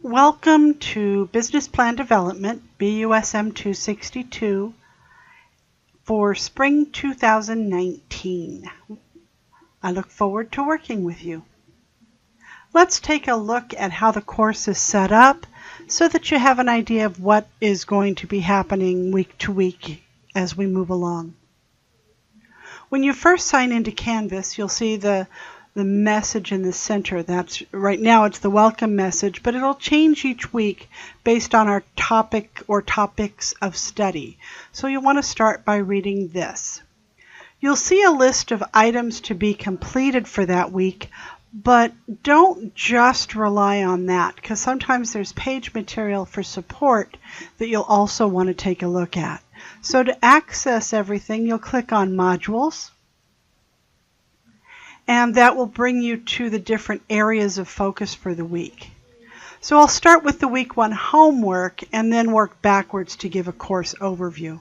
Welcome to Business Plan Development, BUSM262, for Spring 2019. I look forward to working with you. Let's take a look at how the course is set up so that you have an idea of what is going to be happening week to week as we move along. When you first sign into Canvas, you'll see the message in the center. That's right now it's the welcome message, but it'll change each week based on our topic or topics of study. So you'll want to start by reading this. You'll see a list of items to be completed for that week, but don't just rely on that, because sometimes there's page material for support that you'll also want to take a look at. So to access everything, you'll click on Modules, and that will bring you to the different areas of focus for the week. So I'll start with the week 1 homework and then work backwards to give a course overview.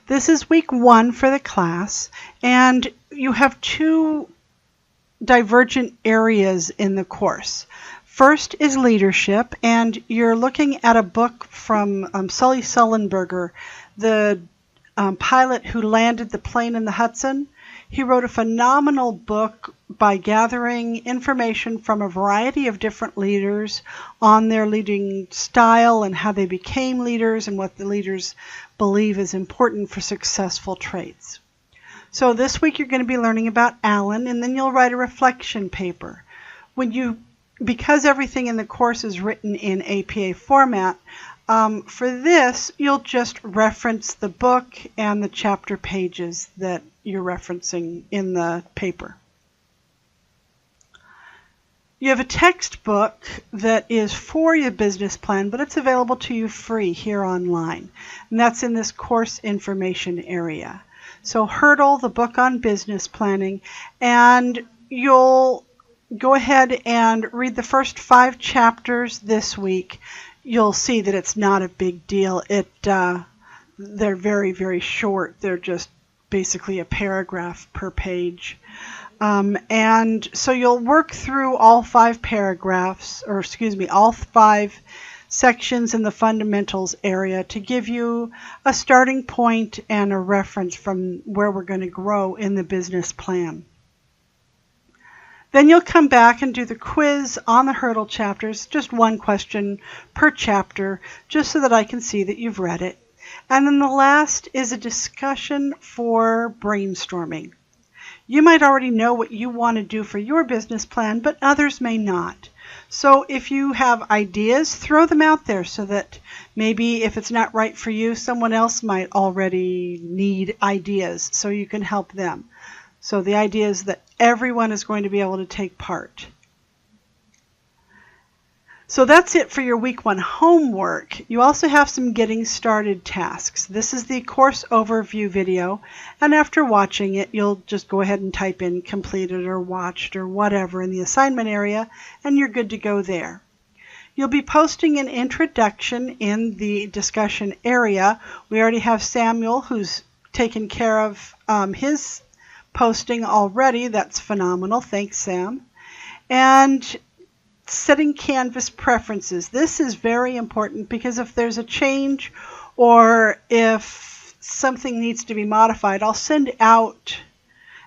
This is week 1 for the class, and you have 2 divergent areas in the course. First is leadership, and you're looking at a book from Sully Sullenberger, the pilot who landed the plane in the Hudson. He wrote a phenomenal book by gathering information from a variety of different leaders on their leading style and how they became leaders and what the leaders believe is important for successful traits. So this week you're going to be learning about Alan, and then you'll write a reflection paper. Because everything in the course is written in APA format, for this you'll just reference the book and the chapter pages that you're referencing in the paper. You have a textbook that is for your business plan, but it's available to you free here online, and that's in this course information area. So Hurdle, the book on business planning, and you'll go ahead and read the first 5 chapters this week. You'll see that it's not a big deal. They're very, very short. They're just basically a paragraph per page. And so you'll work through all 5 all 5 sections in the fundamentals area to give you a starting point and a reference from where we're going to grow in the business plan. Then you'll come back and do the quiz on the Hurdle chapters, just 1 question per chapter, just so that I can see that you've read it. And then the last is a discussion for brainstorming. You might already know what you want to do for your business plan, but others may not. So if you have ideas, throw them out there so that maybe if it's not right for you, someone else might already need ideas, so you can help them. So the idea is that everyone is going to be able to take part. So that's it for your week 1 homework. You also have some getting started tasks. This is the course overview video, and after watching it, you'll just go ahead and type in completed or watched or whatever in the assignment area, and you're good to go there. You'll be posting an introduction in the discussion area. We already have Samuel, who's taken care of his posting already. That's phenomenal. Thanks, Sam. And setting Canvas preferences. This is very important because if there's a change or if something needs to be modified, I'll send out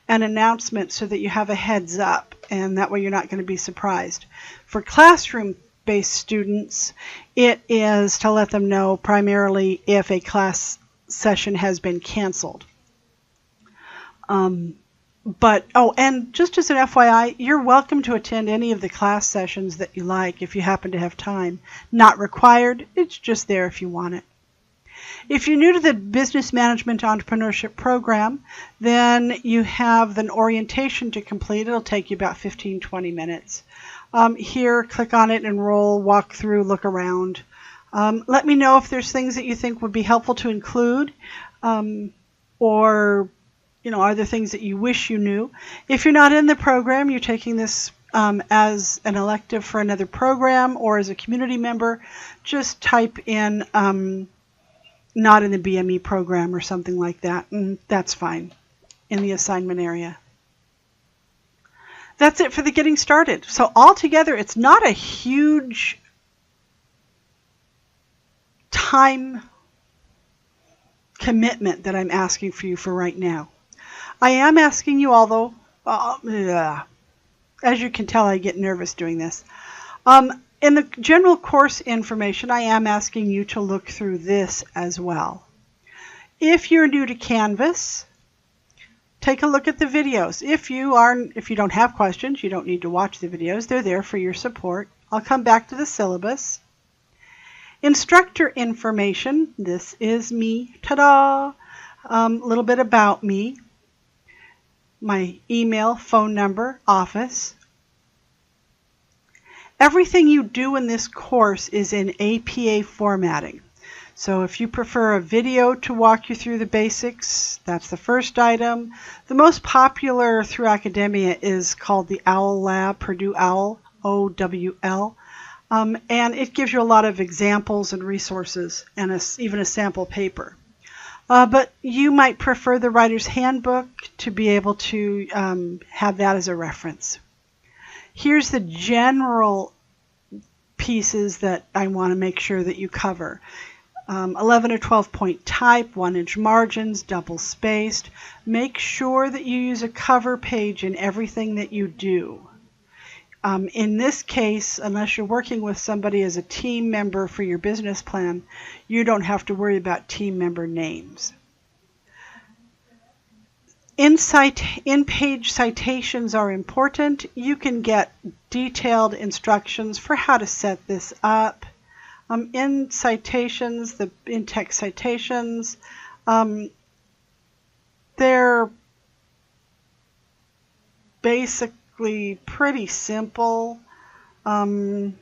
an announcement so that you have a heads up, and that way you're not going to be surprised. For classroom-based students, it is to let them know primarily if a class session has been canceled. And just as an FYI, you're welcome to attend any of the class sessions that you like if you happen to have time. Not required, it's just there if you want it. If you're new to the Business Management Entrepreneurship Program, then you have an orientation to complete. It'll take you about 15-20 minutes. Here, click on it, enroll, walk through, look around. Let me know if there's things that you think would be helpful to include, or are there things that you wish you knew? If you're not in the program, you're taking this as an elective for another program or as a community member, just type in not in the BME program or something like that, and that's fine in the assignment area. That's it for the getting started. So altogether, it's not a huge time commitment that I'm asking for you for right now. I am asking you, although, as you can tell, I get nervous doing this. In the general course information, I am asking you to look through this as well. If you're new to Canvas, take a look at the videos. If you don't have questions, you don't need to watch the videos. They're there for your support. I'll come back to the syllabus. Instructor information. This is me. Ta-da! A little bit about me. My email, phone number, office. Everything you do in this course is in APA formatting. So if you prefer a video to walk you through the basics, that's the first item. The most popular through academia is called the OWL Lab, Purdue OWL, OWL. And it gives you a lot of examples and resources and even a sample paper. But you might prefer the Writer's Handbook to be able to have that as a reference. Here's the general pieces that I want to make sure that you cover. 11 or 12 point type, 1-inch margins, double spaced. Make sure that you use a cover page in everything that you do. In this case, unless you're working with somebody as a team member for your business plan, you don't have to worry about team member names. In-page citations are important. You can get detailed instructions for how to set this up. In citations, the in-text citations, they're basically pretty simple. If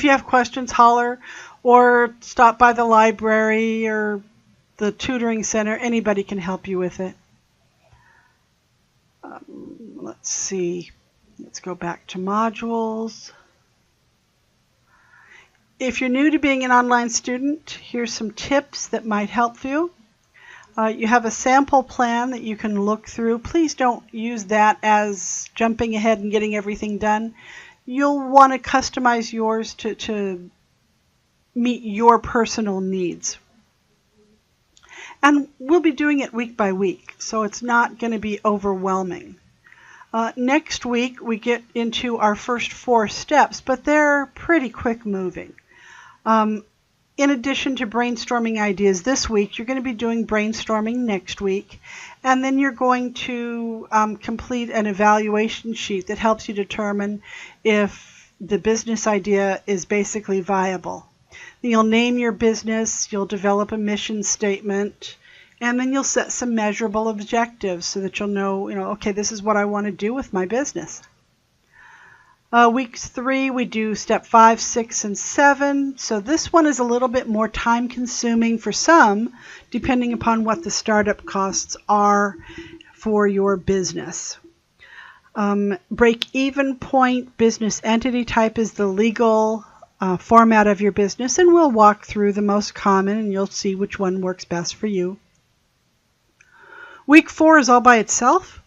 you have questions, holler, or stop by the library or the tutoring center. Anybody can help you with it. Let's see. Let's go back to modules. If you're new to being an online student, here's some tips that might help you. You have a sample plan that you can look through. Please don't use that as jumping ahead and getting everything done. You'll want to customize yours to meet your personal needs. And we'll be doing it week by week, so it's not going to be overwhelming. Next week, we get into our first 4 steps, but they're pretty quick moving. In addition to brainstorming ideas this week, you're going to be doing brainstorming next week, and then you're going to complete an evaluation sheet that helps you determine if the business idea is basically viable. You'll name your business, you'll develop a mission statement, and then you'll set some measurable objectives so that you'll know, okay, this is what I want to do with my business. Week 3, we do step 5, 6, and 7. So this one is a little bit more time consuming for some, depending upon what the startup costs are for your business. Break-even point, business entity type is the legal format of your business, and we'll walk through the most common and you'll see which one works best for you. Week 4 is all by itself,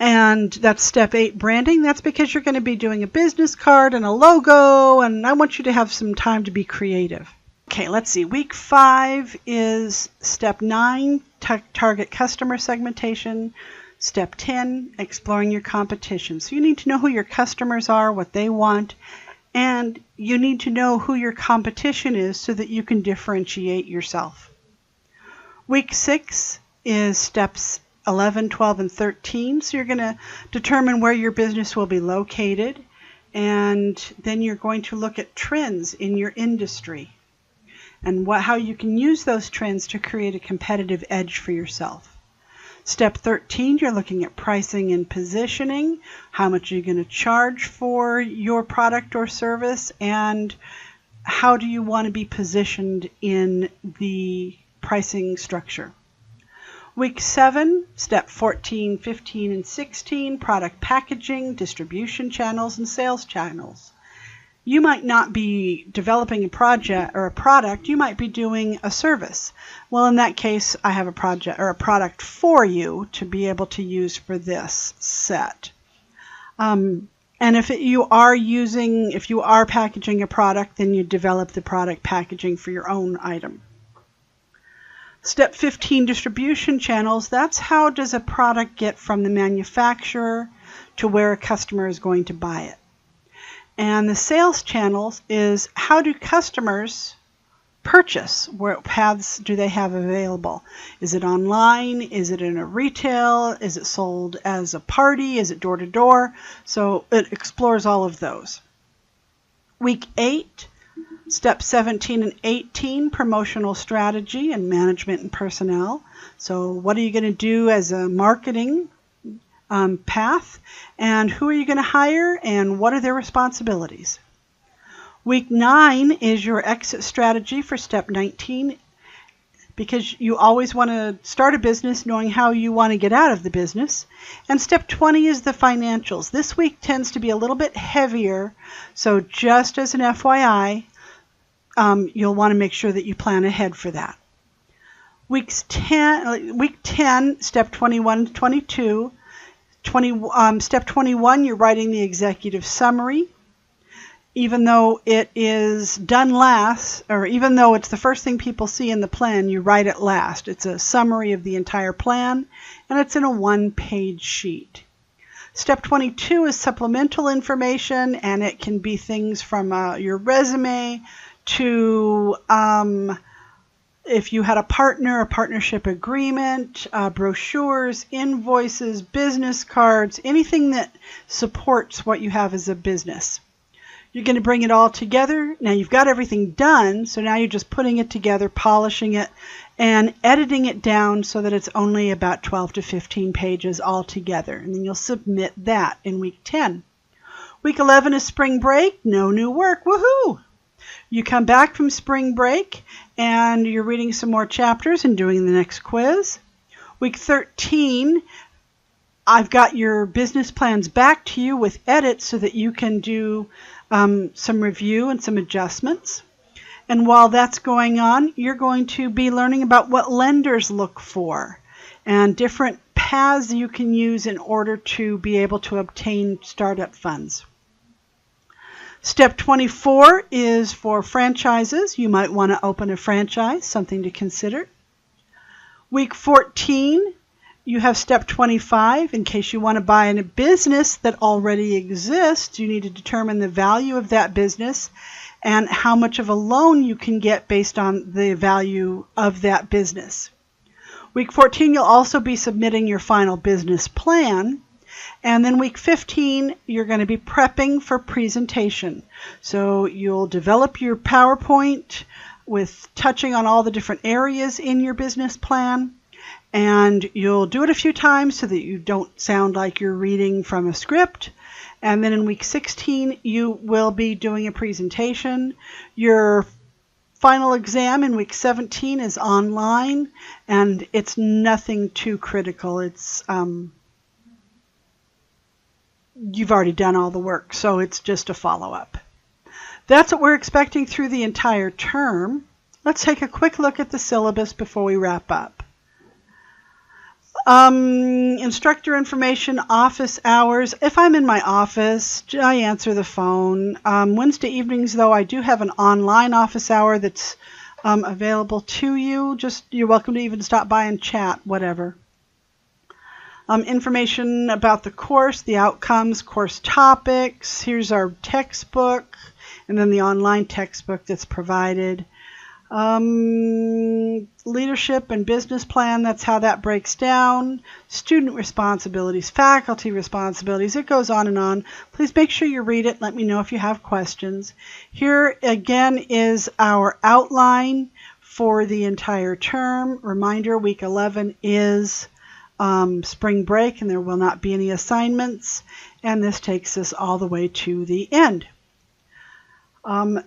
and that's step 8, branding. That's because you're going to be doing a business card and a logo, and I want you to have some time to be creative. Okay, let's see. Week 5 is step 9, target customer segmentation. Step 10, exploring your competition. So you need to know who your customers are, what they want, and you need to know who your competition is so that you can differentiate yourself. Week 6 is steps 11, 12, and 13. So you're going to determine where your business will be located, and then you're going to look at trends in your industry and how you can use those trends to create a competitive edge for yourself. Step 13, you're looking at pricing and positioning. How much are you going to charge for your product or service, and how do you want to be positioned in the pricing structure? Week 7, step 14, 15, and 16, product packaging, distribution channels, and sales channels. You might not be developing a project or a product, you might be doing a service. Well, in that case, I have a project or a product for you to be able to use for this set. And if you are packaging a product, then you develop the product packaging for your own item. Step 15, distribution channels. That's how does a product get from the manufacturer to where a customer is going to buy it. And the sales channels is how do customers purchase? What paths do they have available? Is it online? Is it in a retail? Is it sold as a party? Is it door to door? So it explores all of those. Week 8, step 17 and 18, promotional strategy and management and personnel. So what are you going to do as a marketing path, and who are you going to hire, and what are their responsibilities? Week 9 is your exit strategy for step 19, because you always want to start a business knowing how you want to get out of the business. And step 20 is the financials. This week tends to be a little bit heavier, so just as an FYI, you'll want to make sure that you plan ahead for that. Week 10, step 21 to 22. Step 21, you're writing the executive summary. Even though it is done last, or even though it's the first thing people see in the plan, you write it last. It's a summary of the entire plan, and it's in a one-page sheet. Step 22 is supplemental information, and it can be things from your resume to if you had a partnership agreement, brochures, invoices, business cards, anything that supports what you have as a business. You're going to bring it all together. Now you've got everything done, so now you're just putting it together, polishing it, and editing it down so that it's only about 12 to 15 pages all together. And then you'll submit that in week 10. Week 11 is spring break, no new work, woohoo! You come back from spring break and you're reading some more chapters and doing the next quiz. Week 13, I've got your business plans back to you with edits so that you can do some review and some adjustments. And while that's going on, you're going to be learning about what lenders look for and different paths you can use in order to be able to obtain startup funds. Step 24 is for franchises. You might want to open a franchise, something to consider. Week 14, you have step 25. In case you want to buy in a business that already exists, you need to determine the value of that business and how much of a loan you can get based on the value of that business. Week 14, you'll also be submitting your final business plan. And then week 15, you're going to be prepping for presentation. So you'll develop your PowerPoint with touching on all the different areas in your business plan. And you'll do it a few times so that you don't sound like you're reading from a script. And then in week 16, you will be doing a presentation. Your final exam in week 17 is online, and it's nothing too critical. It's you've already done all the work, so it's just a follow-up. That's what we're expecting through the entire term. Let's take a quick look at the syllabus before we wrap up. Instructor information, office hours. If I'm in my office, I answer the phone. Wednesday evenings, though, I do have an online office hour that's available to you. You're welcome to even stop by and chat, whatever. Information about the course, the outcomes, course topics. Here's our textbook, and then the online textbook that's provided. Leadership and business plan, that's how that breaks down. Student responsibilities, faculty responsibilities, it goes on and on. Please make sure you read it. Let me know if you have questions. Here again is our outline for the entire term. Reminder, week 11 is spring break, and there will not be any assignments, and this takes us all the way to the end.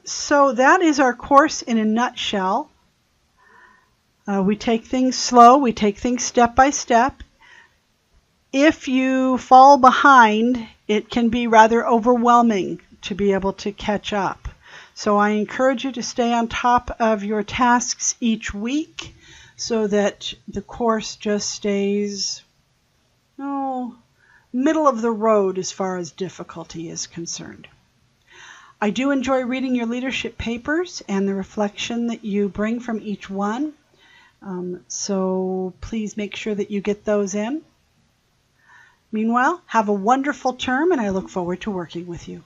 So that is our course in a nutshell. We take things slow, we take things step by step. If you fall behind, it can be rather overwhelming to be able to catch up. So I encourage you to stay on top of your tasks each week, so that the course just stays middle of the road as far as difficulty is concerned. I do enjoy reading your leadership papers and the reflection that you bring from each one. So please make sure that you get those in. Meanwhile, have a wonderful term, and I look forward to working with you.